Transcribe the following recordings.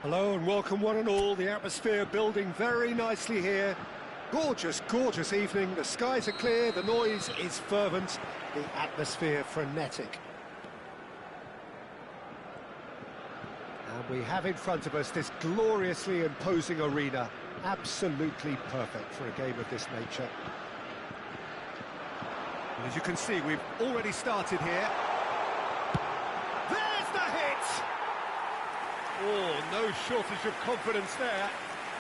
Hello and welcome one and all. The atmosphere building very nicely here. Gorgeous, gorgeous evening. The skies are clear, the noise is fervent, the atmosphere frenetic. And we have in front of us this gloriously imposing arena. Absolutely perfect for a game of this nature. And as you can see, we've already started here. There's the hit! Oh, no shortage of confidence there.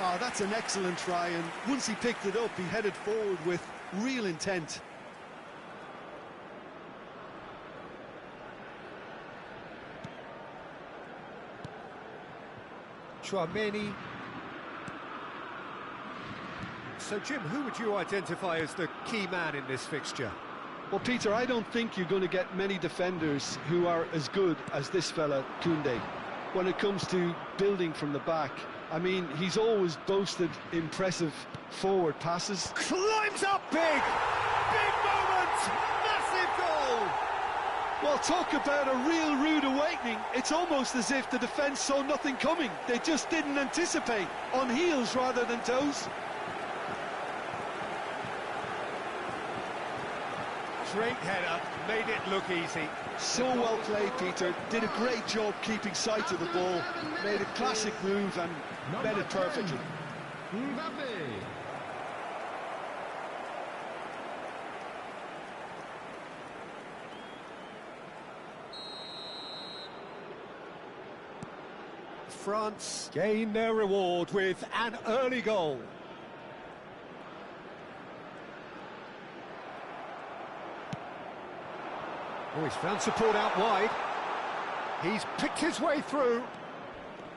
Oh, that's an excellent try, and once he picked it up, he headed forward with real intent. Chouameni. So, Jim, who would you identify as the key man in this fixture? Well, Peter, I don't think you're going to get many defenders who are as good as this fella, Koundé. When it comes to building from the back, I mean, he's always boasted impressive forward passes. Climbs up big! Big moment! Massive goal! Well, talk about a real rude awakening. It's almost as if the defence saw nothing coming. They just didn't anticipate, on heels rather than toes. Straight header, made it look easy. So well played, Peter. Did a great job keeping sight of the ball. Made a classic move and met it perfectly. France gain their reward with an early goal. Oh, he's found support out wide. He's picked his way through.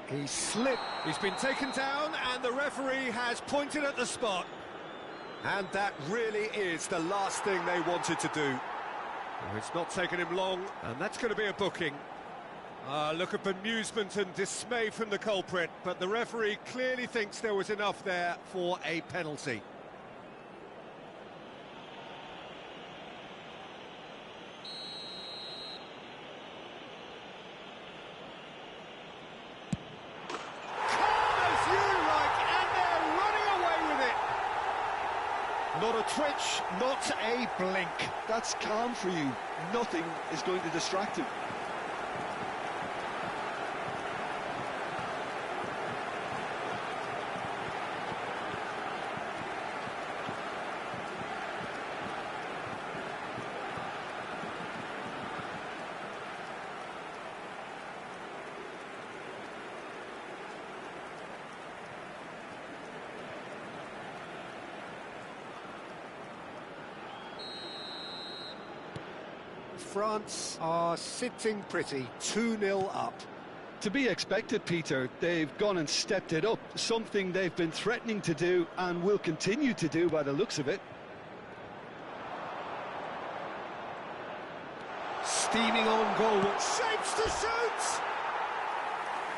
He slipped. He's been taken down, and the referee has pointed at the spot. And that really is the last thing they wanted to do. Oh, it's not taken him long, and that's going to be a booking. Look at bemusement and dismay from the culprit, but the referee clearly thinks there was enough there for a penalty. Not a twitch, not a blink. That's calm for you. Nothing is going to distract him. France are sitting pretty, 2-0 up. To be expected, Peter. They've gone and stepped it up, something they've been threatening to do and will continue to do by the looks of it. Steaming on goal, shapes to shoot!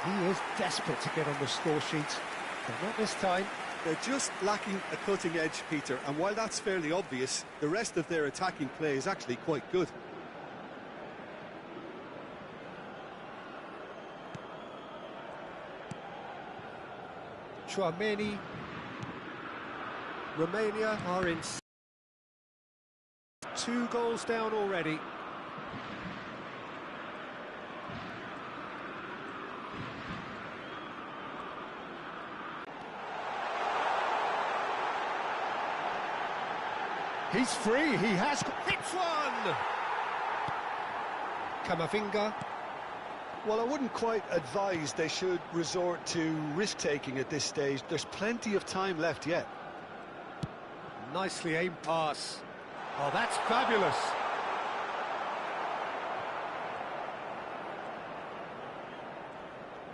He is desperate to get on the score sheet, but not this time. They're just lacking a cutting edge, Peter, and while that's fairly obvious, the rest of their attacking play is actually quite good. Chouameni. Romania are in 2 goals down already. He's free, he has hits one! Camavinga. Well, I wouldn't quite advise they should resort to risk-taking at this stage. There's plenty of time left yet. Nicely aimed pass. Oh, that's fabulous.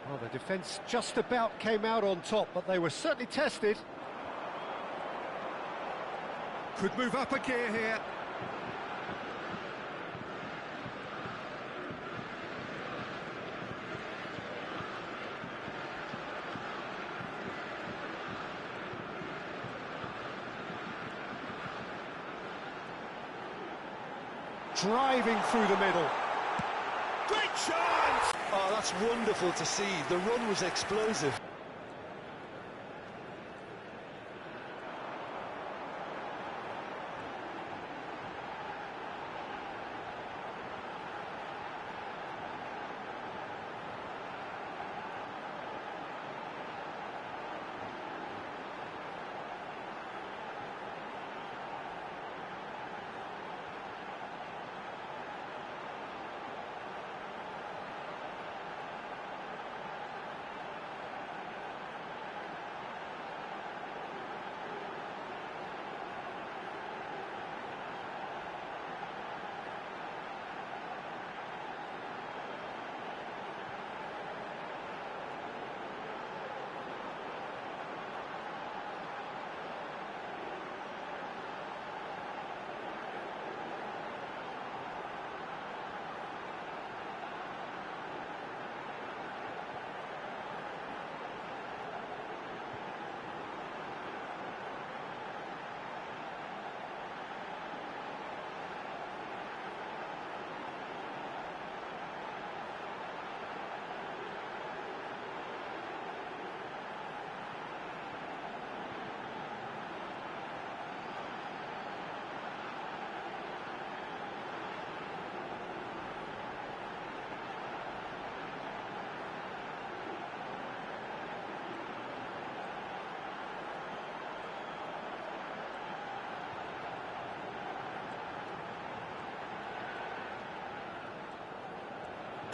Well, the defence just about came out on top, but they were certainly tested. Could move up a gear here. Driving through the middle. Great chance! Oh, that's wonderful to see. The run was explosive.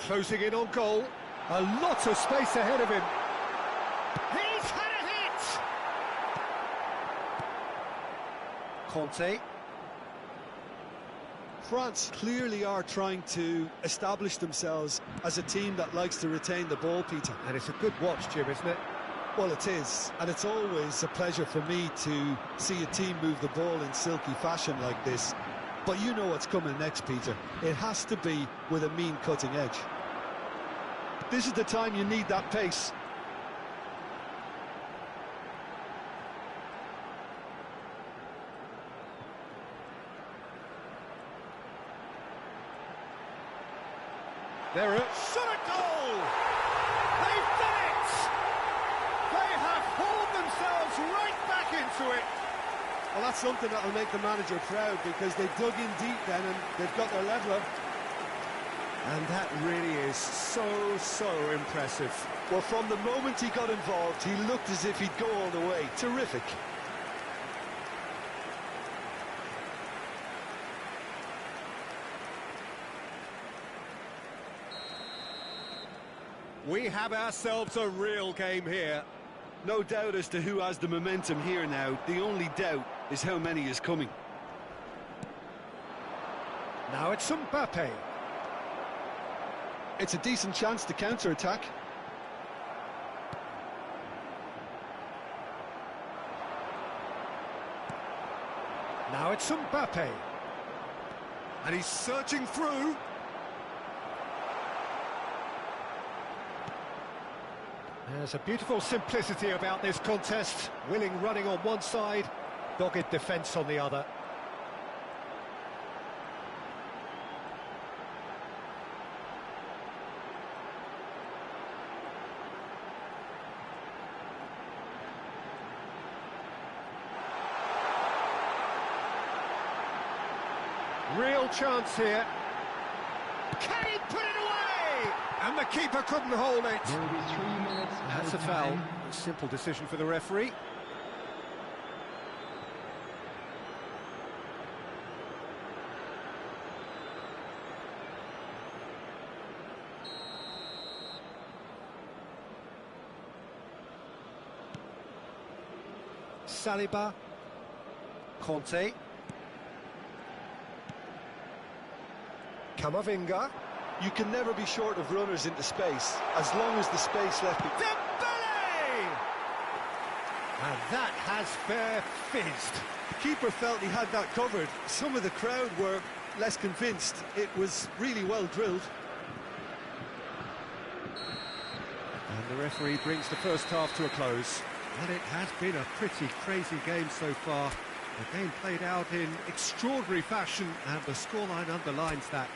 Closing in on goal. A lot of space ahead of him. He's had a hit! Conte. France clearly are trying to establish themselves as a team that likes to retain the ball, Peter. And it's a good watch, Jim, isn't it? Well, it is, and it's always a pleasure for me to see a team move the ball in silky fashion like this. But you know what's coming next, Peter. It has to be with a mean cutting edge. This is the time you need that pace. They're at shot a goal! They've done it! They have hauled themselves right back into it! Well, that's something that will make the manager proud, because they dug in deep then and they've got their leveller. And that really is so impressive. Well, from the moment he got involved, he looked as if he'd go all the way. Terrific. We have ourselves a real game here. No doubt as to who has the momentum here now. The only doubt is how many is coming. Now it's Mbappe. It's a decent chance to counter-attack. Now it's Mbappe. And he's searching through. There's a beautiful simplicity about this contest. Willing running on one side, dogged defence on the other. Real chance here. Can he put it away? And the keeper couldn't hold it. There will be 3 minutes. That's a foul. A simple decision for the referee. Saliba. Conte. Camavinga. You can never be short of runners into space, as long as the space left be... Dembele! And that has fair fizzed. The keeper felt he had that covered. Some of the crowd were less convinced. It was really well drilled. And the referee brings the first half to a close. And it has been a pretty crazy game so far. The game played out in extraordinary fashion, and the scoreline underlines that.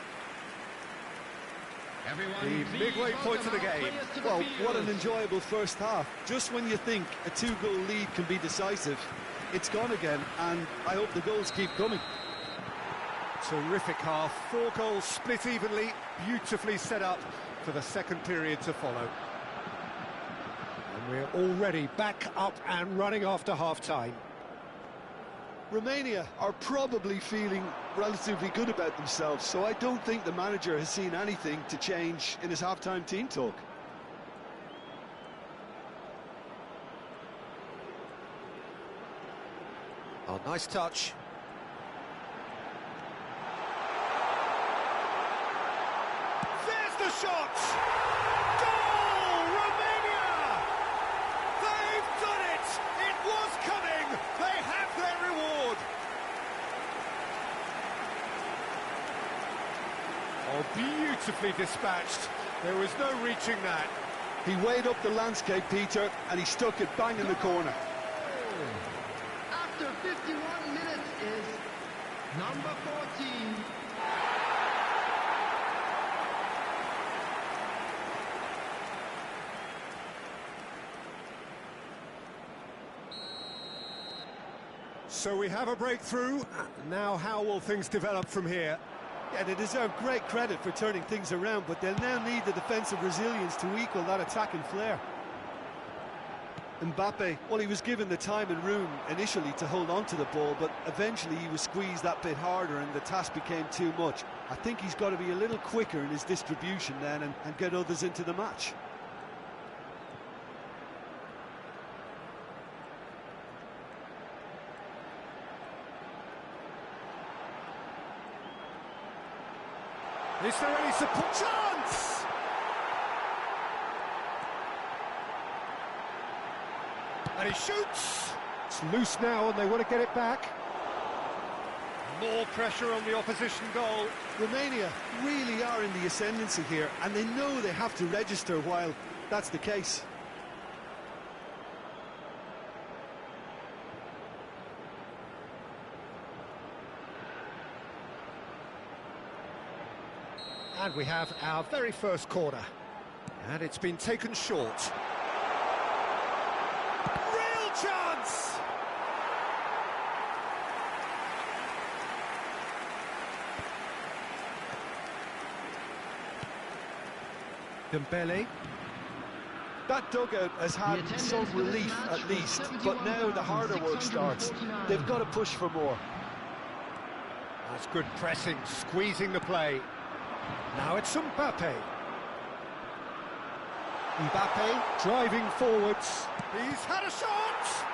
The midway point of the game. Well, what an enjoyable first half. Just when you think a 2-goal lead can be decisive, it's gone again, and I hope the goals keep coming. Terrific half, 4 goals split evenly, beautifully set up for the second period to follow. And we're already back up and running after half-time. Romania are probably feeling relatively good about themselves, so I don't think the manager has seen anything to change in his half-time team talk. Oh, nice touch. There's the shot! Goal! Romania! They've done it! It was coming! They have their reward! Oh, beautifully dispatched. There was no reaching that. He weighed up the landscape, Peter, and he stuck it bang in the corner. After 51 minutes is number 14. So we have a breakthrough. Now how will things develop from here? Yeah, they deserve great credit for turning things around, but they'll now need the defensive resilience to equal that attacking flair. Mbappe, well, he was given the time and room initially to hold on to the ball, but eventually he was squeezed that bit harder and the task became too much. I think he's got to be a little quicker in his distribution then and get others into the match. Is there any support? Chance! And he shoots! It's loose now and they want to get it back. More pressure on the opposition goal. Romania really are in the ascendancy here, and they know they have to register while that's the case. And we have our very first corner. And it's been taken short. Real chance! Dembele. That dugout has had some relief at least, but now the harder work starts. They've got to push for more. That's good pressing, squeezing the play. Now it's Mbappe. Mbappe driving forwards. He's had a shot!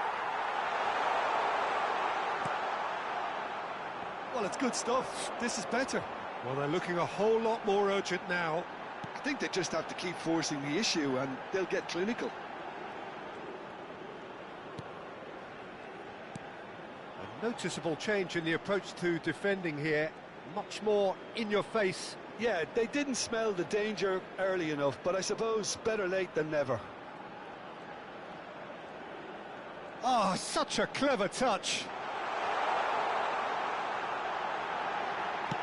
Well, it's good stuff. This is better. Well, they're looking a whole lot more urgent now. I think they just have to keep forcing the issue and they'll get clinical. A noticeable change in the approach to defending here. Much more in your face. Yeah, they didn't smell the danger early enough, but I suppose better late than never. Ah, such a clever touch.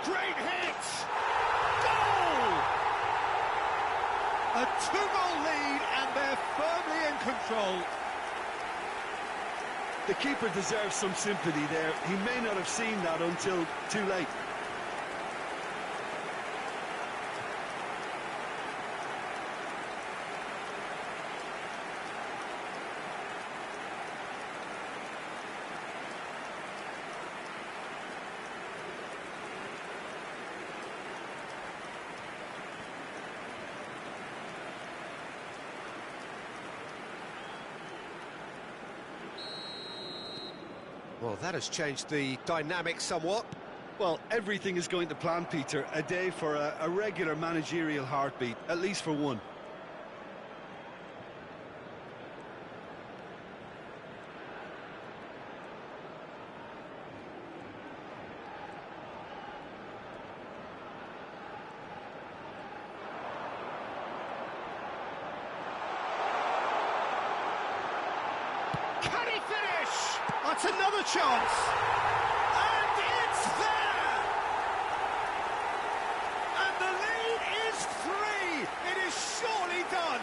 Great hit! Goal! A 2-goal lead and they're firmly in control. The keeper deserves some sympathy there. He may not have seen that until too late. Well, that has changed the dynamic somewhat. Well, everything is going to plan, Peter. A day for a regular managerial heartbeat, at least for one. Can he finish? That's another chance. And it's there! And the lead is 3. It is surely done.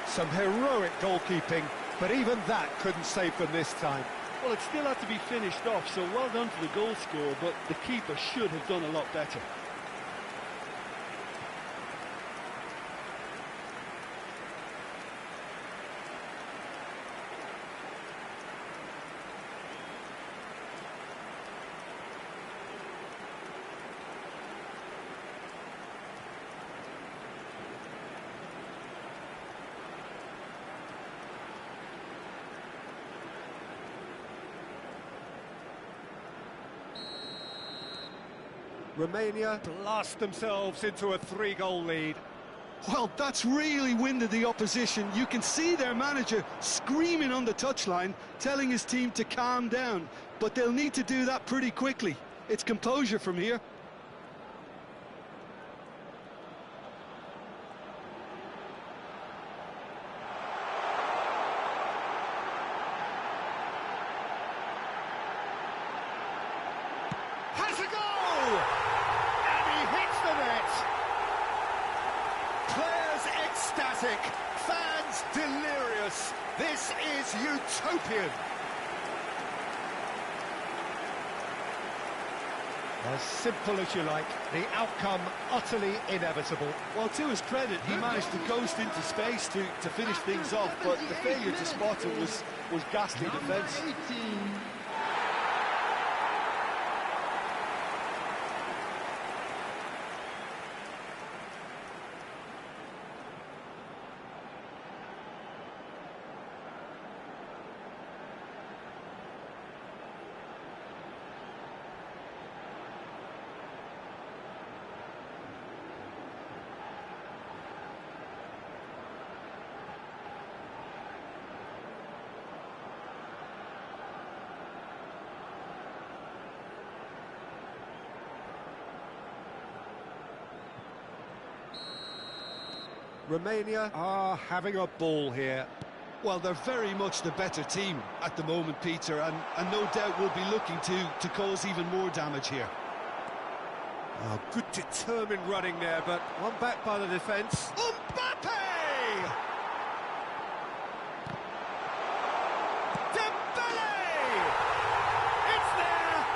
Some heroic goalkeeping, but even that couldn't save them this time. Well, it still had to be finished off, so well done for the goal scorer, but the keeper should have done a lot better. Romania blast themselves into a 3-goal lead. Well, that's really winded the opposition. You can see their manager screaming on the touchline, telling his team to calm down. But they'll need to do that pretty quickly. It's composure from here. Has a goal! And he hits the net! Players ecstatic, fans delirious. This is utopian. As simple as you like, the outcome utterly inevitable. Well, to his credit, he managed to ghost into space to finish things off, but the failure to spot it was ghastly defence. 18. Romania are having a ball here. Well, they're very much the better team at the moment, Peter, and no doubt will be looking to cause even more damage here. Oh, good determined running there, but one back by the defence. Mbappe! Dembele! It's there!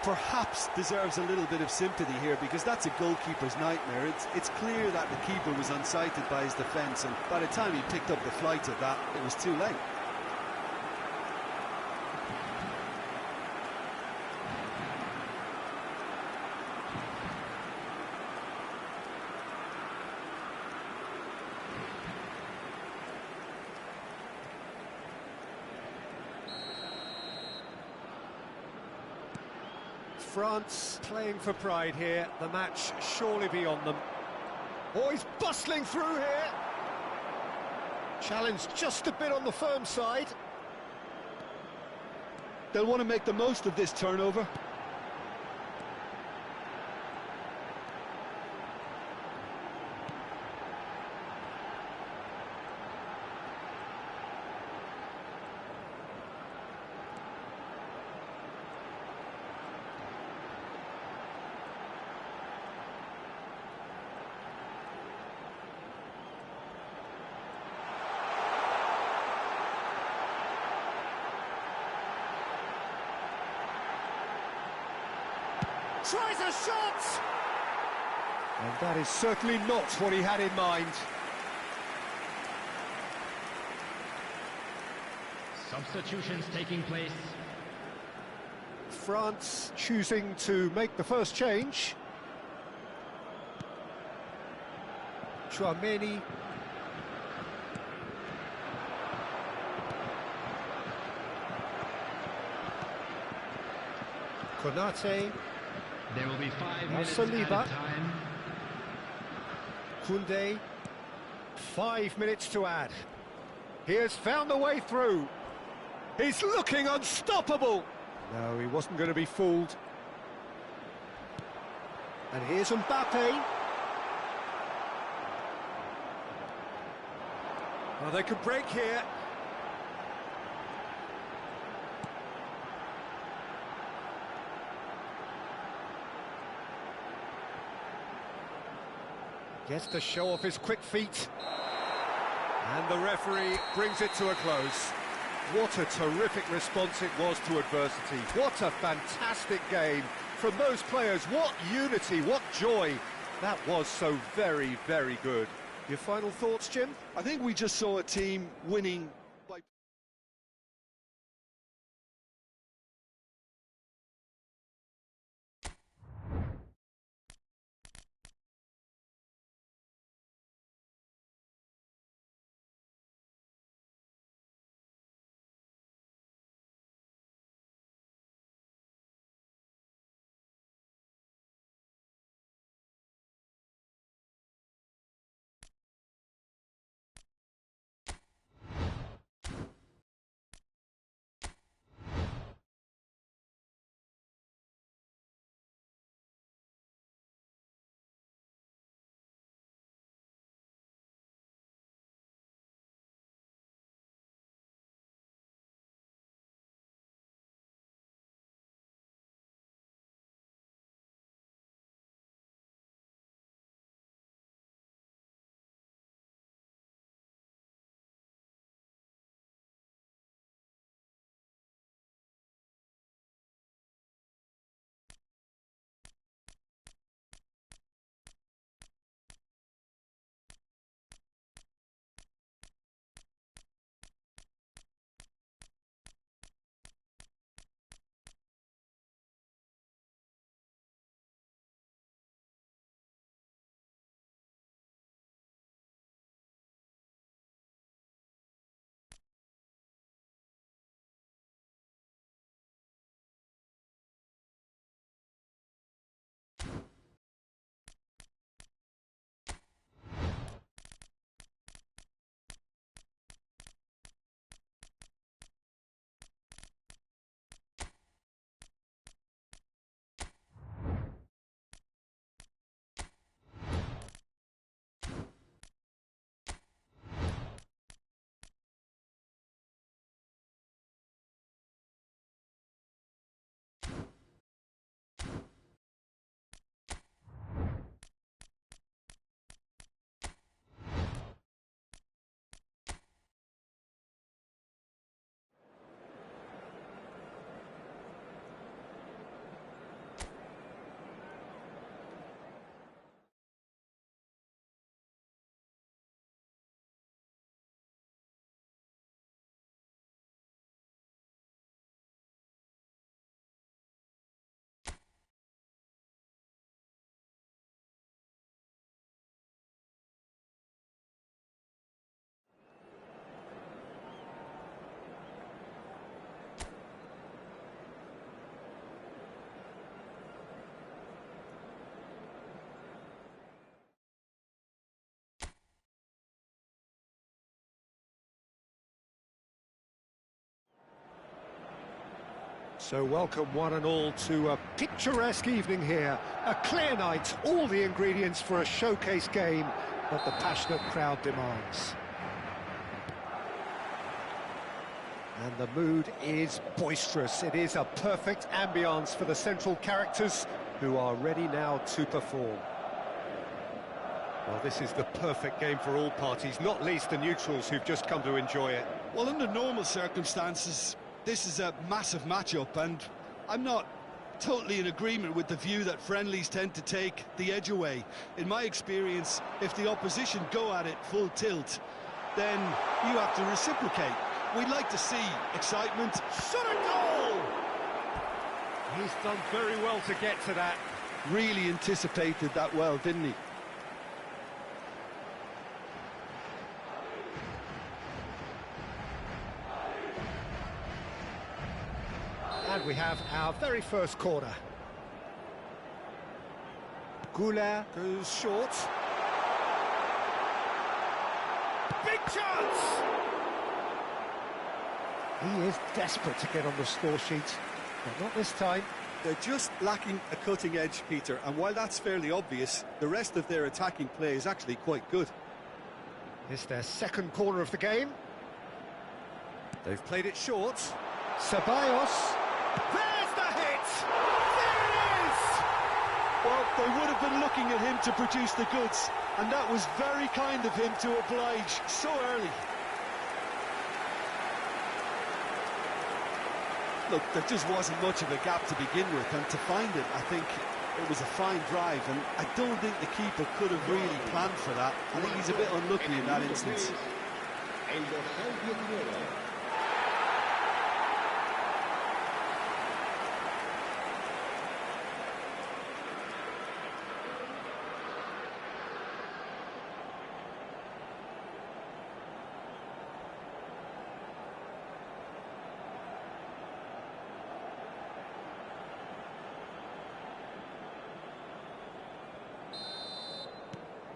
Perhaps deserves a little bit of sympathy here, because that's a goalkeeper's nightmare. It's clear that the keeper was unsighted by his defence, and by the time he picked up the flight of that, it was too late. France playing for pride here. The match surely beyond them. Oh, he's bustling through here. Challenge just a bit on the firm side. They'll want to make the most of this turnover. Tries a shot! And that is certainly not what he had in mind. Substitutions taking place. France choosing to make the first change. Chouameni. Konate. There will be 5 minutes Saliba. added time. Koundé. 5 minutes to add. He has found the way through. He's looking unstoppable. No, he wasn't going to be fooled. And here's Mbappe. Well, they could break here. Gets to show off his quick feet. And the referee brings it to a close. What a terrific response it was to adversity. What a fantastic game from those players. What unity, what joy. That was so very, very good. Your final thoughts, Jim? I think we just saw a team winning So welcome one and all to a picturesque evening here. A clear night, all the ingredients for a showcase game that the passionate crowd demands. And the mood is boisterous. It is a perfect ambience for the central characters who are ready now to perform. Well, this is the perfect game for all parties, not least the neutrals who've just come to enjoy it. Well, under normal circumstances, this is a massive matchup, and I'm not totally in agreement with the view that friendlies tend to take the edge away. In my experience, if the opposition go at it full tilt, then you have to reciprocate. We'd like to see excitement. Shot a goal! He's done very well to get to that. Really anticipated that well, didn't he? And we have our very first corner. Goulart goes short. Big chance! He is desperate to get on the score sheet, but not this time. They're just lacking a cutting edge, Peter, and while that's fairly obvious, the rest of their attacking play is actually quite good. It's their second corner of the game. They've played it short. Ceballos. There's the hit! There it is! Well, they would have been looking at him to produce the goods, and that was very kind of him to oblige so early. Look, there just wasn't much of a gap to begin with, and to find it, I think it was a fine drive, and I don't think the keeper could have really planned for that. I think he's a bit unlucky in that instance.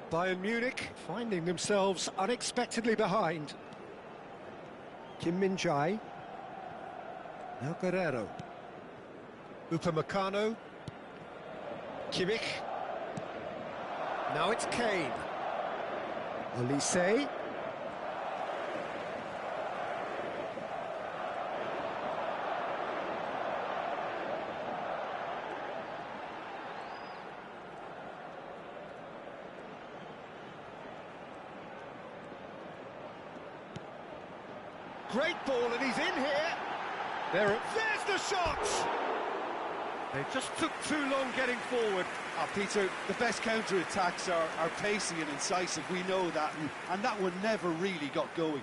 Bayern Munich finding themselves unexpectedly behind. Kim Min-jae. Now Guerrero. Upamecano. Kimmich. Now it's Kane. Olise. Great ball, and he's in here. There's the shot! They just took too long getting forward. Peter, the best counter-attacks are pacey and incisive, we know that, and that one never really got going.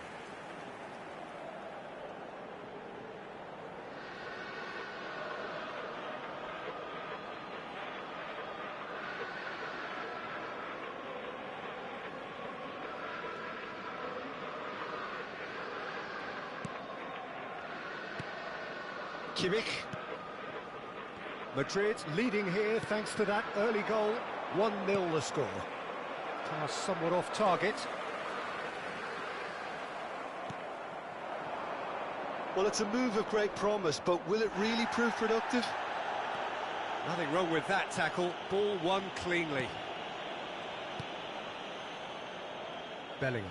Kimmich. Madrid leading here thanks to that early goal. 1-0 the score. Pass somewhat off target. Well, it's a move of great promise, but will it really prove productive? Nothing wrong with that tackle. Ball won cleanly. Bellingham.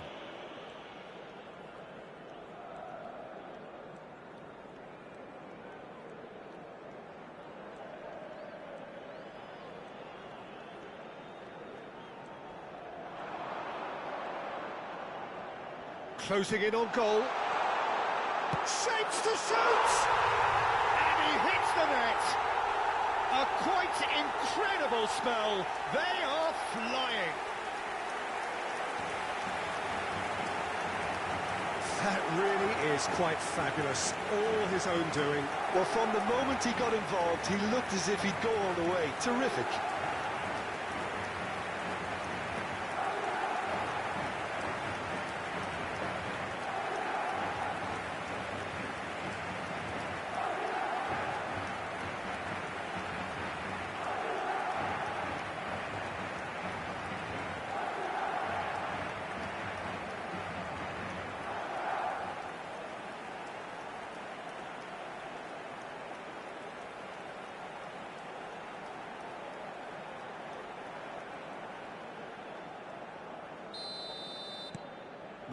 Closing in on goal. Shapes to shoot! And he hits the net! A quite incredible spell. They are flying. That really is quite fabulous. All his own doing. Well, from the moment he got involved, he looked as if he'd go all the way. Terrific.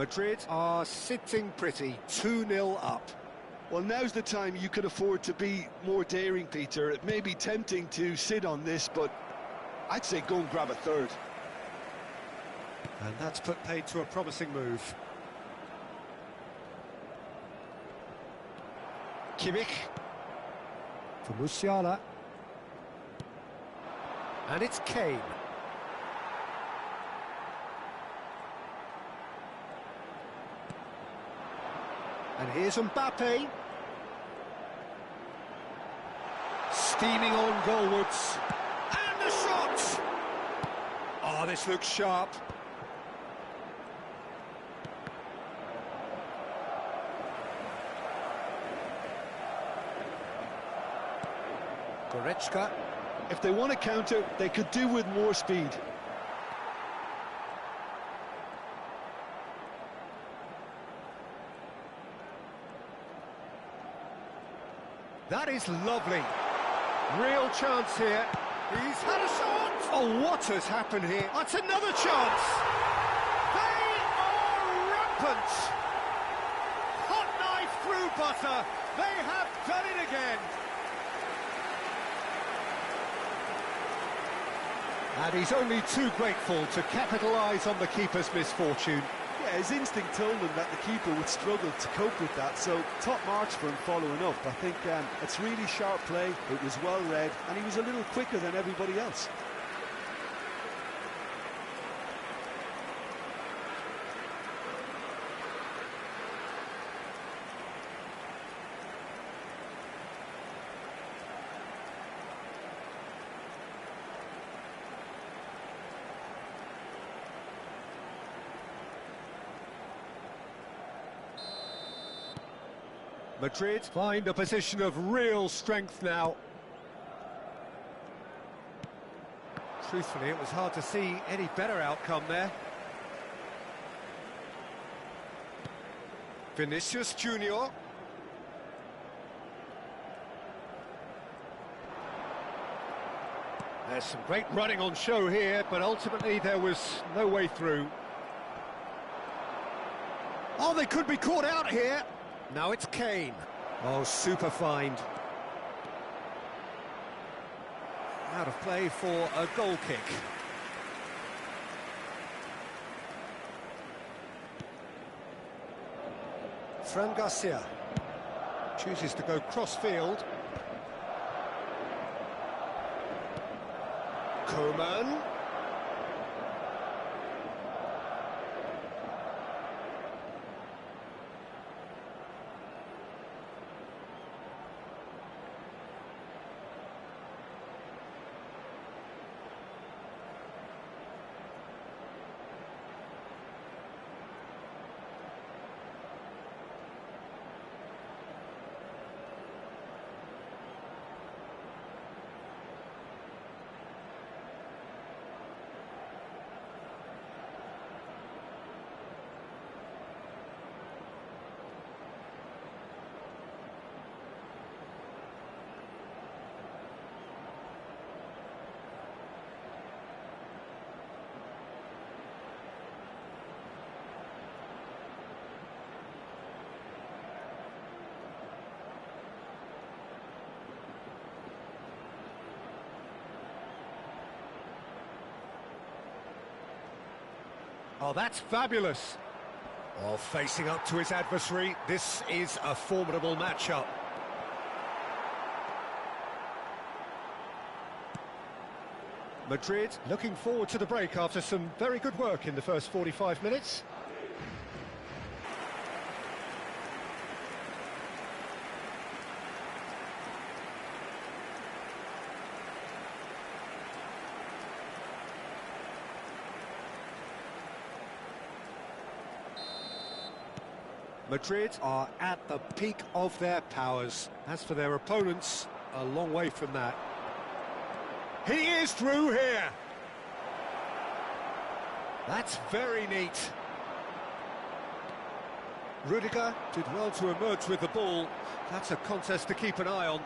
Madrid are sitting pretty, 2-0 up. Well, now's the time you could afford to be more daring, Peter. It may be tempting to sit on this, but I'd say go and grab a third. And that's put paid to a promising move. Kimmich. For Musiala. And it's Kane. And here's Mbappe. Steaming on goalwards. And the shot! Oh, this looks sharp. Goretzka. If they want to counter, they could do with more speed. That is lovely. Real chance here. He's had a shot. Oh, what has happened here? That's another chance. They are rampant. Hot knife through butter. They have done it again. And he's only too grateful to capitalise on the keeper's misfortune. Yeah, his instinct told him that the keeper would struggle to cope with that, so top marks for him following up. I think it's really sharp play, it was well read, and he was a little quicker than everybody else. Madrid find a position of real strength now. Truthfully, it was hard to see any better outcome there. Vinicius Junior. There's some great running on show here, but ultimately there was no way through. Oh, they could be caught out here. Now it's Kane. Oh, super find. Out of play for a goal kick. Fran Garcia chooses to go cross-field. Coman. Oh, that's fabulous. Oh, facing up to his adversary, this is a formidable matchup. Madrid looking forward to the break after some very good work in the first 45 minutes. Madrid are at the peak of their powers. As for their opponents, a long way from that. He is through here. That's very neat. Rudiger did well to emerge with the ball. That's a contest to keep an eye on.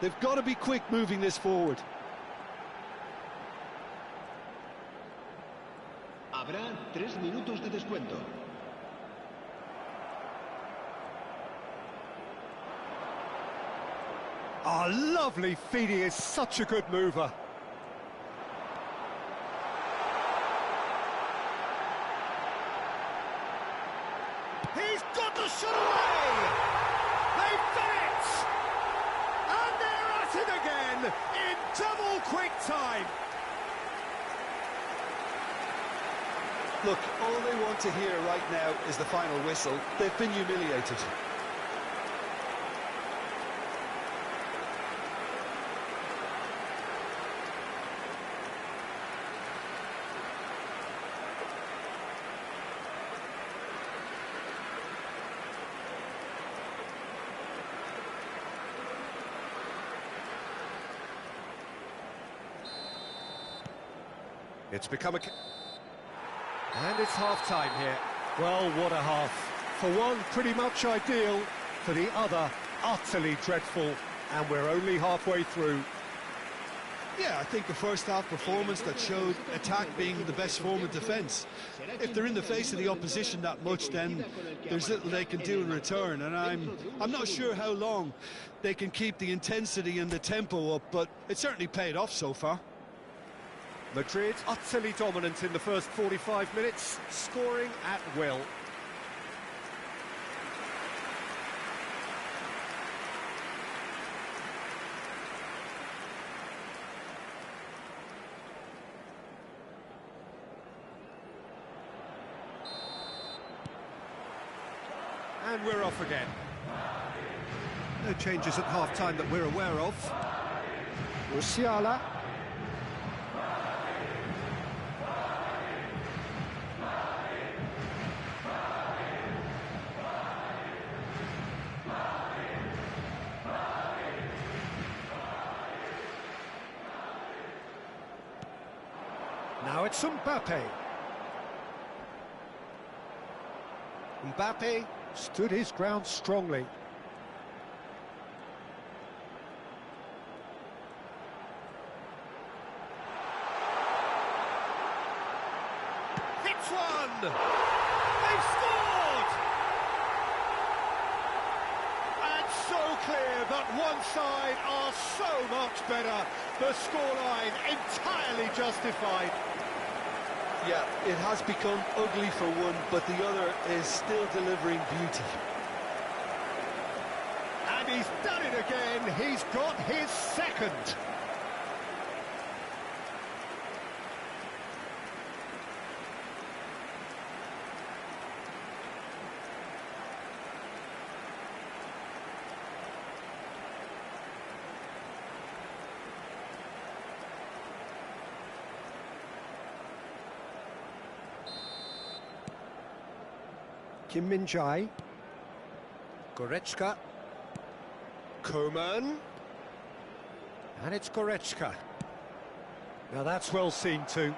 They've got to be quick moving this forward. Habrá 3 minutos de descuento. Oh, lovely feed. He is such a good mover. He's got the shot away! They've done it! And they're at it again in double quick time. Look, all they want to hear right now is the final whistle. They've been humiliated. It's become a... And it's half-time here. Well, what a half. For one, pretty much ideal. For the other, utterly dreadful. And we're only halfway through. Yeah, I think a first-half performance that showed attack being the best form of defence. If they're in the face of the opposition that much, then there's little they can do in return. And I'm not sure how long they can keep the intensity and the tempo up, but it certainly paid off so far. Madrid utterly dominant in the first 45 minutes, scoring at will. And we're off again. No changes at half-time that we're aware of. Musiala. Now it's Mbappe. Mbappe stood his ground strongly. Hits one! They've scored! And so clear that one side are so much better. The scoreline entirely justified. Yeah, it has become ugly for one, but the other is still delivering beauty. And he's done it again. He's got his second. Kim Min-jae, Goretzka, Coman, and it's Goretzka. Now that's well seen too.